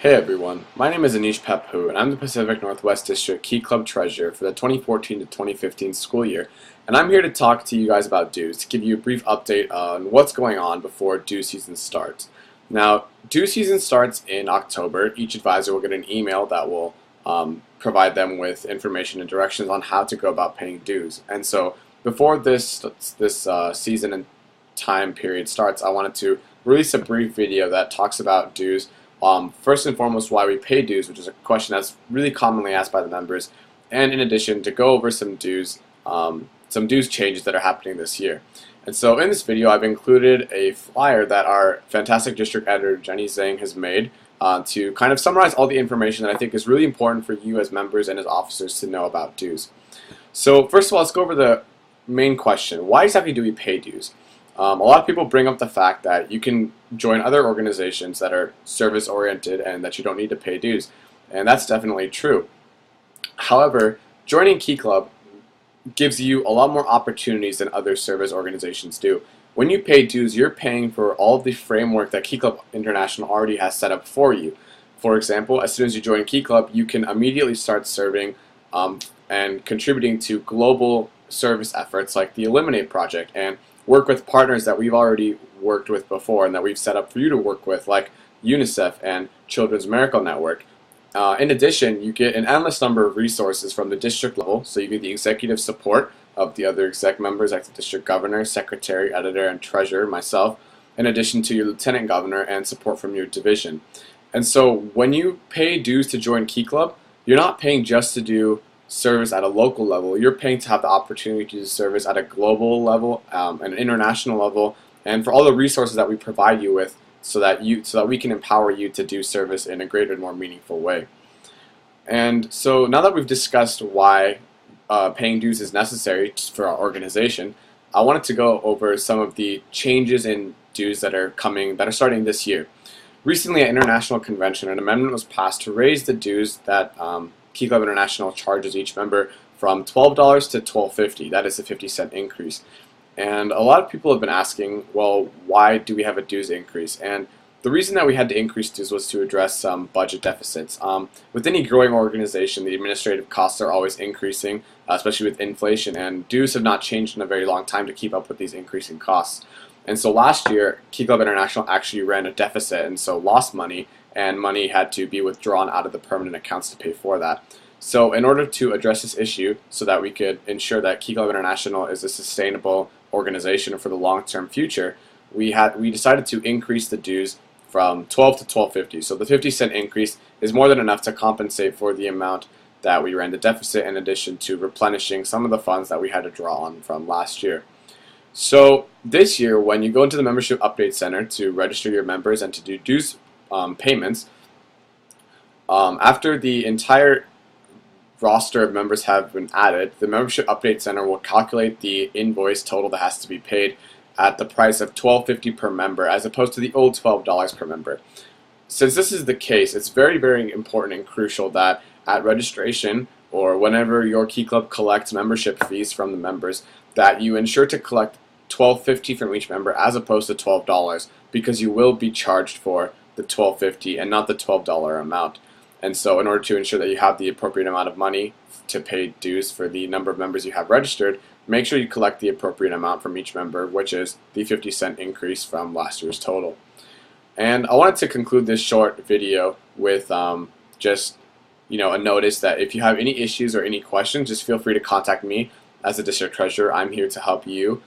Hey everyone, my name is Aneesh Pappu and I'm the Pacific Northwest District Key Club Treasurer for the 2014 to 2015 school year, and I'm here to talk to you guys about dues, to give you a brief update on what's going on before due season starts. Now, due season starts in October. Each advisor will get an email that will provide them with information and directions on how to go about paying dues. And so before this season and time period starts, I wanted to release a brief video that talks about dues. First and foremost, why we pay dues, which is a question that's really commonly asked by the members, and in addition, to go over some dues changes that are happening this year. And so in this video, I've included a flyer that our fantastic district editor, Jenny Zhang, has made to kind of summarize all the information that I think is really important for you as members and as officers to know about dues. So first of all, let's go over the main question. Why exactly do we pay dues? A lot of people bring up the fact that you can join other organizations that are service-oriented and that you don't need to pay dues, and that's definitely true. However, joining Key Club gives you a lot more opportunities than other service organizations do. When you pay dues, you're paying for all of the framework that Key Club International already has set up for you. For example, as soon as you join Key Club, you can immediately start serving and contributing to global service efforts like the Eliminate Project, and work with partners that we've already worked with before and that we've set up for you to work with, like UNICEF and Children's Miracle Network. In addition, you get an endless number of resources from the district level, so you get the executive support of the other exec members like the district governor, secretary, editor, and treasurer, myself, in addition to your lieutenant governor and support from your division. And so when you pay dues to join Key Club, you're not paying just to do service at a local level. You're paying to have the opportunity to do service at a global level, an international level, and for all the resources that we provide you with, so that we can empower you to do service in a greater and more meaningful way. And so now that we've discussed why paying dues is necessary for our organization, I wanted to go over some of the changes in dues that are starting this year. Recently at International Convention, an amendment was passed to raise the dues that Key Club International charges each member from $12 to $12.50. That is a 50-cent increase. And a lot of people have been asking, well, why do we have a dues increase? And the reason that we had to increase dues was to address some budget deficits. With any growing organization, the administrative costs are always increasing, especially with inflation, and dues have not changed in a very long time to keep up with these increasing costs. And so last year, Key Club International actually ran a deficit and so lost money, and money had to be withdrawn out of the permanent accounts to pay for that. So in order to address this issue so that we could ensure that Key Club International is a sustainable organization for the long-term future, we decided to increase the dues from $12 to $12.50. So the 50-cent increase is more than enough to compensate for the amount that we ran the deficit, in addition to replenishing some of the funds that we had to draw on from last year. So this year, when you go into the Membership Update Center to register your members and to do dues payments, after the entire roster of members have been added, the Membership Update Center will calculate the invoice total that has to be paid at the price of $12.50 per member, as opposed to the old $12 per member. Since this is the case, it's very, very important and crucial that at registration, or whenever your Key Club collects membership fees from the members, that you ensure to collect $12.50 from each member as opposed to $12, because you will be charged for the $12.50 and not the $12 amount. And so in order to ensure that you have the appropriate amount of money to pay dues for the number of members you have registered, make sure you collect the appropriate amount from each member, which is the 50-cent increase from last year's total. And I wanted to conclude this short video with just a notice that if you have any issues or any questions, just feel free to contact me as the district treasurer. I'm here to help you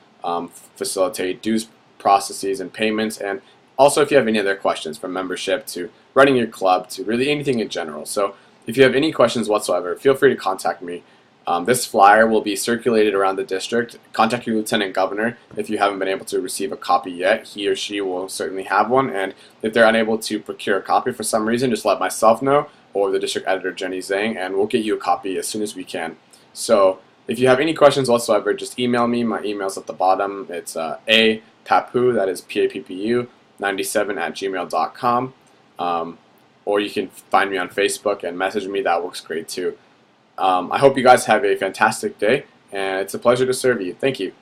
facilitate dues processes and payments, and also if you have any other questions, from membership to running your club to really anything in general. So if you have any questions whatsoever, feel free to contact me. This flyer will be circulated around the district. Contact your lieutenant governor if you haven't been able to receive a copy yet. He or she will certainly have one, and if they're unable to procure a copy for some reason, just let myself know or the district editor, Jenny Zhang, and we'll get you a copy as soon as we can. So if you have any questions whatsoever, just email me. My email's at the bottom. It's pappu, that is Pappu, 97@gmail.com. Or you can find me on Facebook and message me. That works great too. I hope you guys have a fantastic day, and it's a pleasure to serve you. Thank you.